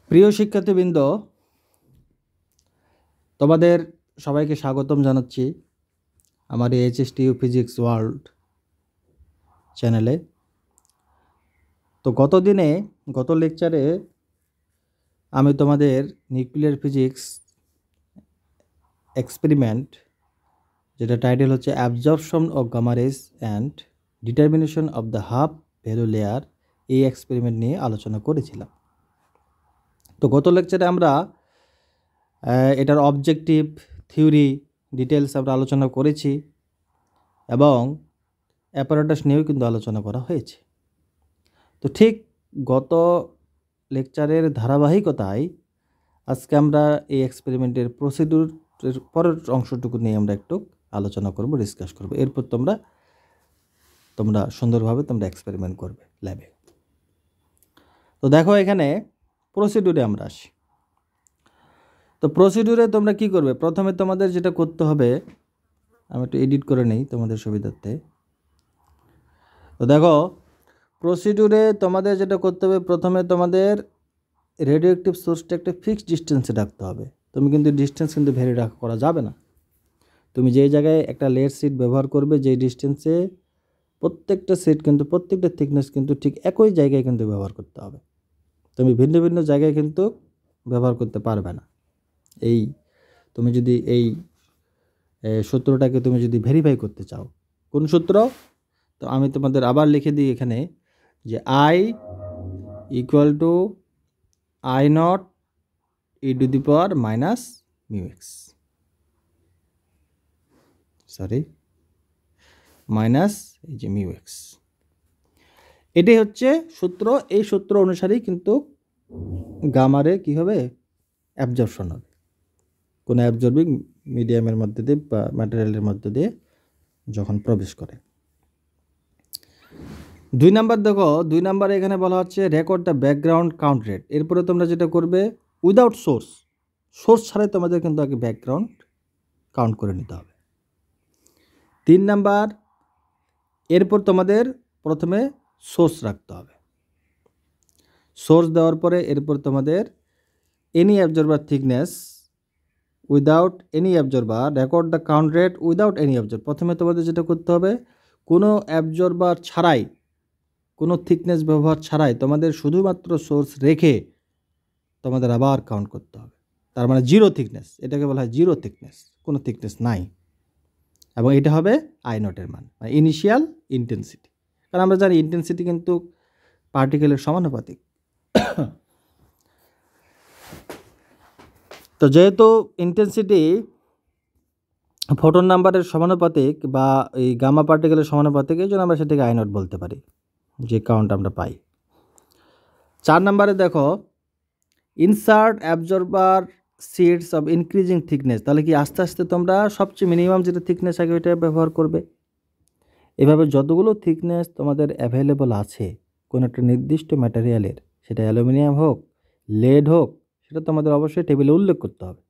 প্রিয় শিক্ষার্থীবৃন্দ, তোমাদের সবাইকে স্বাগতম জানাচ্ছি আমার এই HSTU ফিজিক্স ওয়ার্ল্ড চ্যানেলে। তো গত লেকচারে আমি তোমাদের নিউক্লিয়ার ফিজিক্স এক্সপেরিমেন্ট, যেটা টাইটেল হচ্ছে absorption of gamma rays and determination of the half value layer, এই এক্সপেরিমেন্ট নিয়ে আলোচনা করেছিলাম। তো গত লেকচারে আমরা এটার অবজেক্টিভ, থিওরি, ডিটেলস আমরা আলোচনা করেছি এবং অ্যাপারেটাস নিয়েও কিন্তু আলোচনা করা হয়েছে। তো ঠিক গত লেকচারের ধারাবাহিকতায় আজকে আমরা এই এক্সপেরিমেন্টের প্রসিডিউরের পরের অংশটুকু নিয়ে আমরা একটু আলোচনা করব, ডিসকাস করব। এরপর তোমরা সুন্দরভাবে এক্সপেরিমেন্ট করবে ল্যাবে। তো দেখো, এখানে প্রসিডিউরে আমরা আসি। তো প্রসিডিউরে তোমরা কি করবে? প্রথমে তোমাদের যেটা করতে হবে, আমি একটু এডিট করে নেই তোমাদের সুবিধার্থে। তো দেখো, প্রসিডিউরে তোমাদের যেটা করতে হবে, প্রথমে তোমাদের রেডিও অ্যাক্টিভ সোর্সটা একটা ফিক্সড ডিস্টেন্সে রাখতে হবে। তুমি কিন্তু ডিস্টেন্স কিন্তু ভ্যারি করা যাবে না। তুমি যেই জায়গায় একটা লেয়ার সিট ব্যবহার করবে, যেই ডিস্টেন্সে, প্রত্যেকটা সিট কিন্তু প্রত্যেকটা থিকনেস কিন্তু ঠিক একই জায়গায় কিন্তু ব্যবহার করতে হবে। তুমি ভিন্ন ভিন্ন জায়গায় কিন্তু ব্যবহার করতে পারবে না। তুমি যদি এই সূত্রটাকে তুমি যদি ভেরিফাই করতে চাও, কোন সূত্র? তো আমি তোমাদের আবার লিখে দিই এখানে যে I equal to I0 e to the power minus mu x, minus এই যে মিউ এক্স। এটাই হচ্ছে সূত্র। এই সূত্র অনুসারেই কিন্তু গামারে কি হবে? অ্যাবজর্পশন হবে কোনো অ্যাবজর্বিং মিডিয়ামের মধ্যে দিয়ে বা ম্যাটেরিয়ালের মধ্যে দিয়ে যখন প্রবেশ করে। 2 নাম্বার দেখো, 2 নাম্বারে এখানে বলা হচ্ছে record the background count rate. এরপরে তোমরা যেটা করবে, উইদাউট সোর্স ছাড়াই তোমাদের কিন্তু আগে ব্যাকগ্রাউন্ড কাউন্ট করে নিতে হবে। 3 নাম্বার, এরপর তোমাদের প্রথমে সোর্স রাখতে হবে। সোর্স দেওয়ার পরে এরপর তোমাদের any absorber thickness without any absorber, record the count rate without any absorber. প্রথমে তোমাদের যেটা করতে হবে, কোনো অ্যাবজর্বার ছাড়াই, কোনো থিকনেস ব্যবহার ছাড়াই তোমাদের শুধুমাত্র সোর্স রেখে তোমাদের আবার কাউন্ট করতে হবে। তার মানে জিরো থিকনেস, এটাকে বলা হয় জিরো থিকনেস, কোনো থিকনেস নাই। এবং এটা হবে I0 এর মান, মানে ইনিশিয়াল ইন্টেন্সিটি। কারণ আমরা জানি ইন্টেন্সিটি কিন্তু পার্টিকেলের সমানুপাতিক। তো যেহেতু ইন্টেন্সিটি ফোটন নাম্বারের সমানুপাতিক বা এই গামা পার্টিকেলের সমানুপাতিক, এই জন্য আমরা সেটাকে I0 বলতে পারি, যে কাউন্ট আমরা পাই। 4 নাম্বারে দেখো, insert absorber sheets of increasing thickness. তাহলে কি আস্তে আস্তে তোমরা সবচেয়ে মিনিমাম যেটা থিকনেস আগে ওইটা ব্যবহার করবে। এভাবে যতগুলো থিকনেস তোমাদের অ্যাভেলেবল আছে কোনো একটা নির্দিষ্ট ম্যাটেরিয়ালের, সেটা অ্যালুমিনিয়াম হোক, লেড হোক, সেটা তোমাদের অবশ্যই টেবিলে উল্লেখ করতে হবে।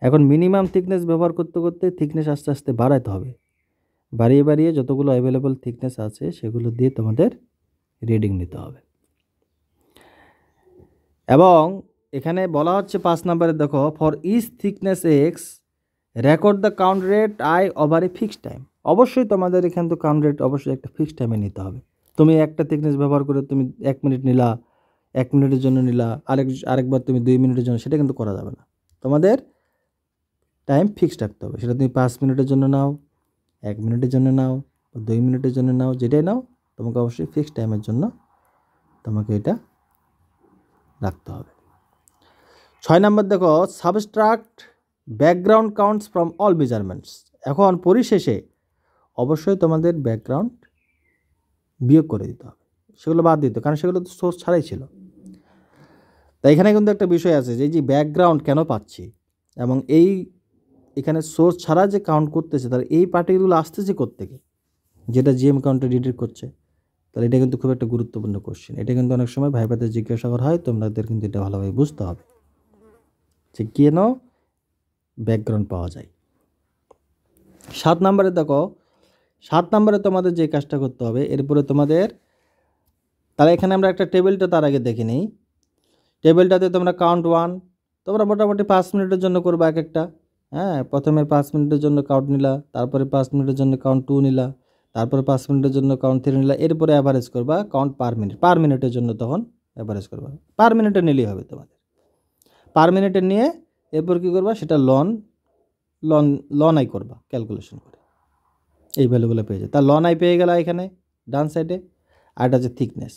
এখন মিনিমাম থিকনেস ব্যবহার করতে করতে থিকনেস আস্তে আস্তে বাড়াতে হবে। বাড়িয়ে বাড়িয়ে যতগুলো অ্যাভেলেবল থিকনেস আছে সেগুলো দিয়ে তোমাদের রিডিং নিতে হবে। এবং এখানে বলা হচ্ছে 5 নাম্বারে দেখো, for each thickness x record the count rate I over a fixed time. অবশ্যই তোমাদের এখানে তো কাউন্ট রেট অবশ্যই একটা ফিক্সড টাইমে নিতে হবে। তুমি একটা থিকনেস ব্যবহার করে তুমি 1 মিনিট নিলা, 1 মিনিটের জন্য নিলা, আরেকবার তুমি 2 মিনিটের জন্য, সেটা কিন্তু করা যাবে না। তোমাদের টাইম ফিক্সড রাখতে হবে। সেটা তুমি 5 মিনিটের জন্য নাও, 1 মিনিটের জন্য নাও, 2 মিনিটের জন্য নাও, যেটাই নাও তোমাকে অবশ্যই ফিক্সড টাইমের জন্য তোমাকে এটা রাখতে হবে। 6 নাম্বার দেখো, subtract background counts from all measurements. এখন পরিশেষে অবশ্যই তোমাদের ব্যাকগ্রাউন্ড বিয়োগ করে দিতে হবে, সেগুলো বাদ দিতে, কারণ সেগুলো তো সোর্স ছাড়াই ছিল। তাই এখানে কিন্তু একটা বিষয় আছে যে ব্যাকগ্রাউন্ড কেন পাচ্ছি এবং এখানে সোর্স ছাড়া যে কাউন্ট করতেছে, তাহলে এই পার্টিগুলো আসতেছে কোত্থেকে, যেটা জিএম কাউন্টে ডিটেক্ট করছে। তাহলে এটা কিন্তু খুব একটা গুরুত্বপূর্ণ কোশ্চেন। এটা কিন্তু অনেক সময় ভাইভাতে জিজ্ঞাসা করা হয়, তোমাদের কিন্তু এটা ভালোভাবে বুঝতে হবে যে কেন ব্যাকগ্রাউন্ড পাওয়া যায়। 7 নাম্বারে দেখো, 7 নাম্বারে তোমাদের যে কাজটা করতে হবে, এরপরে তোমাদের, তাহলে এখানে আমরা একটা টেবিলটা তার আগে দেখে নিই। টেবিলটাতে তোমরা কাউন্ট 1 তোমরা মোটামুটি 5 মিনিটের জন্য করবা এক একটা। হ্যাঁ, প্রথমে 5 মিনিটের জন্য কাউন্ট নিলা, তারপরে 5 মিনিটের জন্য কাউন্ট 2 নিলা, তারপরে 5 মিনিটের জন্য কাউন্ট 3 নিলা, এরপরে অ্যাভারেজ করবা কাউন্ট পার মিনিটের জন্য তখন অ্যাভারেজ করবা। পার মিনিটে নিলেই হবে তোমাদের। পার মিনিটে নিয়ে এরপর কী করবা, সেটা লন আই করবা ক্যালকুলেশন করে, এই ভ্যালুগুলো পেয়ে যায়। তার লন আই পেয়ে গেলা এখানে ডান সাইডে, আর এটা হচ্ছে থিকনেস।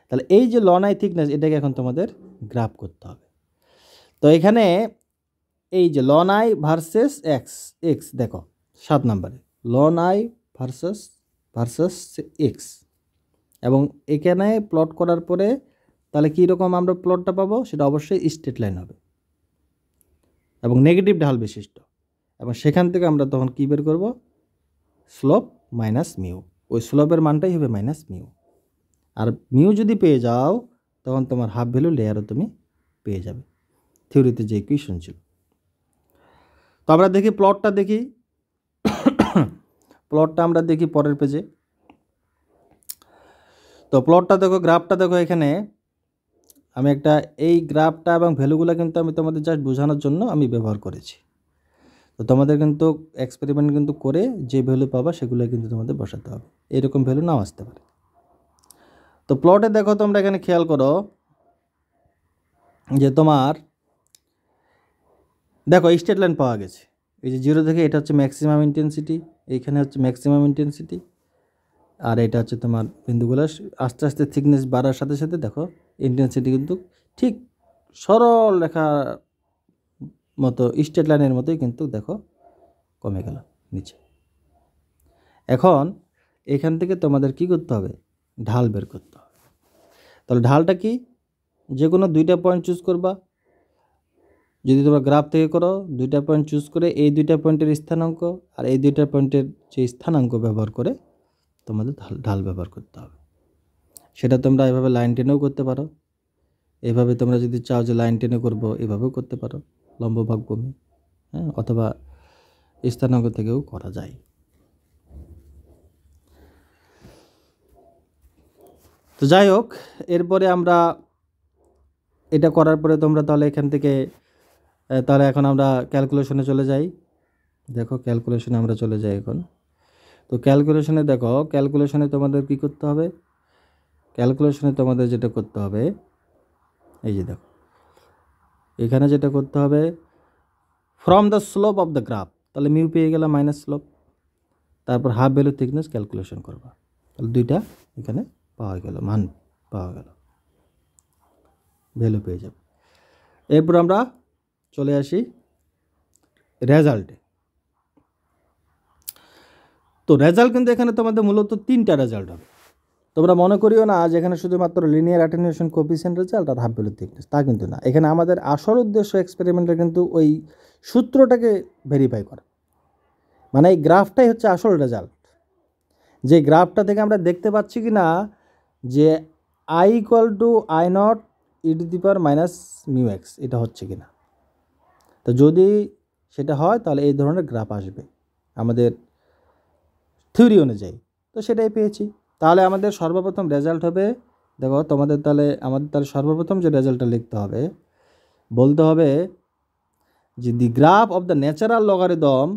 তাহলে এই যে লন আই থিকনেস, এটাকে এখন তোমাদের গ্রাফ করতে হবে। তো এখানে এই যে লন আই ভার্সেস এক্স দেখো 7 নম্বরে লন আই ভার্সাস এক্স, এবং এখানে প্লট করার পরে তাহলে কীরকম আমরা প্লটটা পাবো, সেটা অবশ্যই স্ট্রেট লাইন হবে এবং নেগেটিভ ঢাল বিশিষ্ট, এবং সেখান থেকে আমরা তখন কী বের করব, স্লোপ মাইনাস মিউ। ওই স্লোপের মানটাই হবে মাইনাস মিউ। আর মিউ যদি পেয়ে যাও তখন তোমার হাফ ভ্যালু লেয়ারও তুমি পেয়ে যাবে, থিওরিতে যে ইকুয়েশন ছিল। তো আমরা দেখি প্লটটা দেখি প্লটটা আমরা দেখি পরের পেজে। তো প্লটটা দেখো, গ্রাফটা দেখো, এখানে আমি একটা এই গ্রাফটা এবং ভ্যালুগুলো কিন্তু আমি তোমাদের জাস্ট বোঝানোর জন্য আমি ব্যবহার করেছি। তো তোমাদের কিন্তু এক্সপেরিমেন্ট কিন্তু করে যে ভ্যালু পাবা সেগুলো কিন্তু তোমাদের বসাতে হবে, এরকম ভ্যালু নাও আসতে পারে। তো প্লটে দেখো তোমরা এখানে খেয়াল করো যে তোমার দেখো স্ট্রেট লাইন পাওয়া গেছে, এই যে 0 থেকে এটা হচ্ছে ম্যাক্সিমাম ইন্টেন্সিটি, এইখানে হচ্ছে ম্যাক্সিমাম ইন্টেন্সিটি, আর এটা হচ্ছে তোমার বিন্দুগুলো আস্তে আস্তে থিকনেস বাড়ার সাথে সাথে দেখো ইন্টেন্সিটি কিন্তু ঠিক সরল রেখা মতো স্ট্রেট লাইনের মতোই কিন্তু দেখো কমে গেল নিচে। এখন এখান থেকে তোমাদের কি করতে হবে, ঢাল বের করতে হবে। তাহলে ঢালটা কি, যে কোনো 2টা পয়েন্ট চুজ করবা। যদি তোমরা গ্রাফ থেকে করো 2টা পয়েন্ট চুজ করে এই 2টা পয়েন্টের স্থানাঙ্ক আর এই 2টা পয়েন্টের যে স্থানাঙ্ক ব্যবহার করে তোমাদের ঢাল ব্যবহার করতে হবে। সেটা তোমরা এভাবে লাইন টেনেও করতে পারো, এভাবে তোমরা যদি চাও যে লাইন টেনে করবো এভাবেও করতে পারো, লম্ব ভাগ ভূমি, হ্যাঁ, অথবা স্থানাঙ্ক থেকেও করা যায়। তো যাই হোক, এরপরে আমরা এটা করার পরে তোমরা তাহলে এখান থেকে তাহলে এখন আমরা ক্যালকুলেশনে চলে যাই। দেখো ক্যালকুলেশনে আমরা চলে যাই এখন। তো ক্যালকুলেশনে দেখো, ক্যালকুলেশনে তোমাদের কি করতে হবে, ক্যালকুলেশনে তোমাদের যেটা করতে হবে, এই যে দেখো এখানে যেটা করতে হবে, from the slope of the graph, তাহলে মিউ পেয়ে গেলাম মাইনাস স্লোপ, তারপর হাফ ভ্যালু থিকনেস ক্যালকুলেশন করবা, তাহলে 2টা এখানে পাওয়া গেল, মান পাওয়া গেল, ভ্যালু পেয়ে যাবে। এরপর আমরা চলে আসি রেজাল্টে। তো রেজাল্ট কিন্তু এখানে তোমাদের মূলত 3টা রেজাল্ট হবে। তোমরা মনে করিও না যে এখানে শুধুমাত্র লিনিয়ার অ্যাটেনুয়েশন কোএফিসিয়েন্ট রেজাল্ট আর হাফ ভ্যালু থিকনেস, তা কিন্তু না। এখানে আমাদের আসল উদ্দেশ্য এক্সপেরিমেন্টের কিন্তু ওই সূত্রটাকে ভেরিফাই করা, মানে এই গ্রাফটাই হচ্ছে আসল রেজাল্ট। যে গ্রাফটা থেকে আমরা দেখতে পাচ্ছি কি না যে I = I0 e⁻⁻μx এটা হচ্ছে কি না। তো যদি সেটা হয় তাহলে এই ধরনের গ্রাফ আসবে আমাদের থিওরি অনুযায়ী। তো সেটাই পেয়েছি। তাহলে আমাদের সর্বপ্রথম রেজাল্ট হবে, দেখো তোমাদের আমাদের সর্বপ্রথম যে রেজাল্টটা লিখতে হবে, বলতে হবে যে the graph of the natural logarithm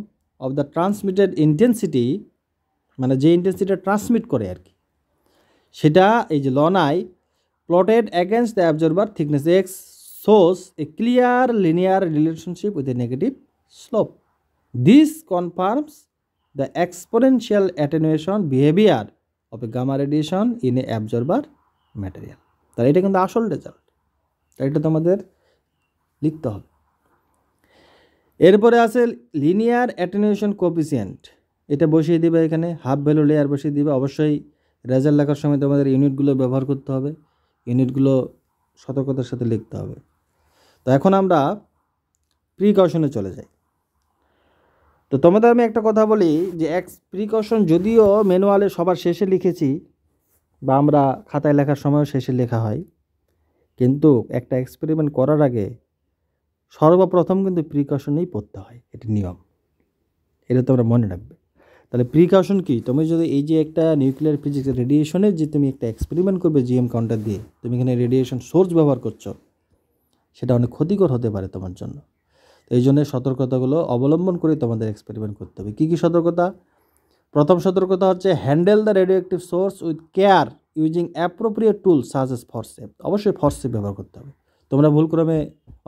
of the transmitted intensity, মানে যে ইন্টেন্সিটিটা ট্রান্সমিট করে আর কি, সেটা এই যে ln I plotted against the absorber thickness x shows a clear linear relationship with a negative slope. This confirms the exponential attenuation behavior of a gamma radiation in a absorber material. তাহলে এটা কিন্তু আসল result, তাই এটা তোমাদের লিখতে হবে। এরপরে আছে লিনিয়ার অ্যাটেনুয়েশন কোএফিসিয়েন্ট, এটা বসিয়ে দিবে এখানে, হাফ ভ্যালু লেয়ার বসিয়ে দিবে। অবশ্যই রেজাল্ট লেখার সময় তোমাদের ইউনিটগুলো ব্যবহার করতে হবে, ইউনিটগুলো সতর্কতার সাথে লিখতে হবে। তো এখন আমরা প্রিকশনে চলে যাই। তো তোমাদের আমি একটা কথা বলি যে প্রিকশন যদিও ম্যানুয়ালে সবার শেষে লিখেছি বা আমরা খাতায় লেখার সময়ও শেষে লেখা হয়, কিন্তু একটা এক্সপেরিমেন্ট করার আগে সর্বপ্রথম কিন্তু প্রিকশনেই পড়তে হয়, এটা নিয়ম, এটা তোমরা মনে রাখবে। তাহলে প্রিকশন কি, তুমি যদি এই যে একটা নিউক্লিয়ার ফিজিক্স রেডিয়েশনের যে তুমি একটা এক্সপেরিমেন্ট করবে জিএম কাউন্টার দিয়ে, তুমি এখানে রেডিয়েশন সোর্স ব্যবহার করছো, সেটা অনেক ক্ষতিকর হতে পারে তোমার জন্য। তো এই জন্য সতর্কতাগুলো অবলম্বন করে তোমাদের এক্সপেরিমেন্ট করতে হবে। কী কী সতর্কতা? প্রথম সতর্কতা হচ্ছে handle the radioactive source with care using appropriate tool such as forcep. অবশ্যই ফরসেপ ব্যবহার করতে হবে। তোমরা ভুলক্রমে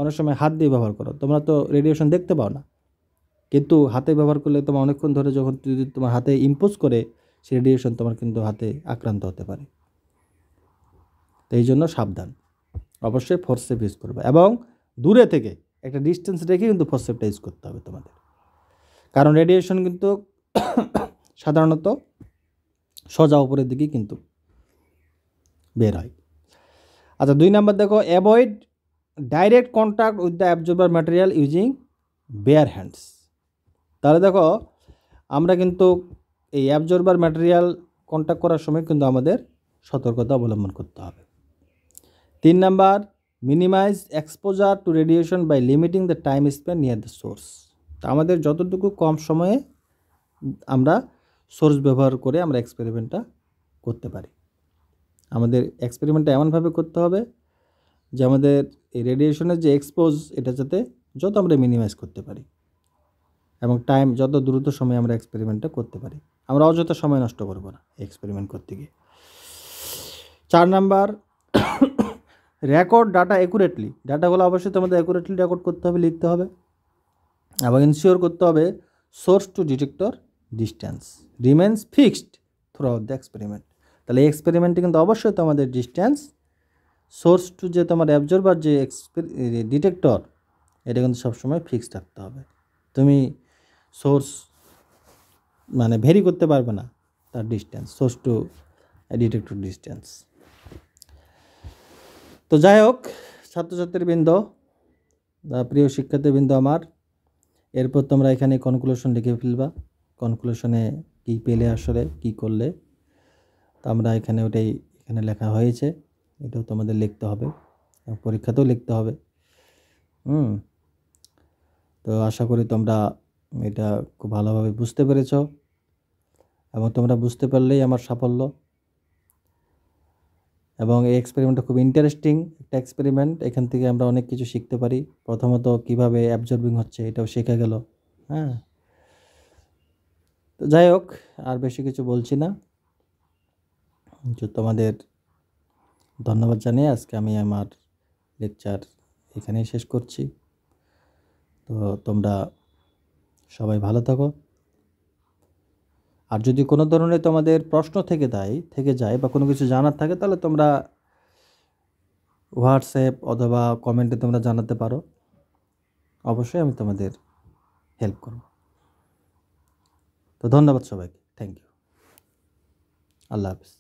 অনেক সময় হাত দিয়ে ব্যবহার করো, তোমরা তো রেডিয়েশন দেখতে পাও না, কিন্তু হাতে ব্যবহার করলে তোমার অনেকক্ষণ ধরে যখন যদি তোমার হাতে ইম্পোজ করে সেই রেডিয়েশন তোমার কিন্তু হাতে আক্রান্ত হতে পারে। তো এই জন্য সাবধান, অবশ্যই ফোর্সেপ ইউজ করবে এবং দূরে থেকে একটা ডিস্টেন্স রেখে কিন্তু ফোর্সেপটা ইউজ করতে হবে তোমাদের, কারণ রেডিয়েশন কিন্তু সাধারণত সোজা উপরের দিকেই কিন্তু বের হয়। আচ্ছা, 2 নাম্বার দেখো, avoid direct contact with the absorber material using bare hands. তাহলে দেখো আমরা কিন্তু এই অ্যাবজর্বার ম্যাটেরিয়াল কন্ট্যাক্ট করার সময় কিন্তু আমাদের সতর্কতা অবলম্বন করতে হবে। 3 number, minimize exposure to radiation by limiting the time spend near the source. আমাদের যতটুকু কম সময়ে আমরা সোর্স ব্যবহার করে আমরা এক্সপেরিমেন্টটা করতে পারি। আমাদের এক্সপেরিমেন্টটা এমনভাবে করতে হবে যে আমাদের এই রেডিয়েশনের যে এক্সপোজ এটা যাতে যত আমরা মিনিমাইজ করতে পারি এবং টাইম যত দ্রুত সময়ে আমরা এক্সপেরিমেন্টটা করতে পারি। আমরা অযথা সময় নষ্ট করব না এক্সপেরিমেন্ট করতে গিয়ে। 4 নাম্বার, রেকর্ড ডাটা অ্যাকুরেটলি। ডাটাগুলো অবশ্যই তোমাদের অ্যাকুরেটলি রেকর্ড করতে হবে, লিখতে হবে এবং ইনশিওর করতে হবে source to detector distance remains fixed throughout the experiment. তাহলে এই এক্সপেরিমেন্টে কিন্তু অবশ্যই তোমাদের ডিস্ট্যান্স সোর্স টু যে তোমার অ্যাবজর্ভার যে ডিটেক্টর এটা কিন্তু সবসময় ফিক্সড রাখতে হবে। তুমি সোর্স মানে ভেরি করতে পারবে না তার distance, source to detector distance. তো যাই হোক ছাত্রছাত্রীবৃন্দ, প্রিয় শিক্ষার্থীবৃন্দ আমার, এরপর তোমরা এখানে কনক্লুশন লিখে ফেলবা। কনক্লুশনে কী পেলে আসলে কী করলে, তো আমরা এখানে ওটাই এখানে লেখা হয়েছে, এটাও তোমাদের লিখতে হবে, পরীক্ষাতেও লিখতে হবে। তো আশা করি তোমরা এটা খুব ভালোভাবে বুঝতে পেরেছ এবং তোমরা বুঝতে পারলেই আমার সাফল্য। এবং এই এক্সপেরিমেন্টটা খুব ইন্টারেস্টিং একটা এক্সপেরিমেন্ট, এখান থেকে আমরা অনেক কিছু শিখতে পারি। প্রথমত কিভাবে অ্যাবজর্বিং হচ্ছে এটাও শেখা গেল। হ্যাঁ, তো যাই হোক আর বেশি কিছু বলছি না, তোমাদের ধন্যবাদ জানিয়ে আজকে আমি আমার লেকচার এখানেই শেষ করছি। তো তোমরা সবাই ভালো থাকো। আর যদি কোনো ধরনের তোমাদের প্রশ্ন থেকে যায় বা কোনো কিছু জানার থাকে তাহলে তোমরা হোয়াটসঅ্যাপ অথবা কমেন্টে তোমরা জানাতে পারো, অবশ্যই আমি তোমাদের হেল্প করব। তো ধন্যবাদ সবাইকে, থ্যাংক ইউ, আল্লাহ হাফিজ।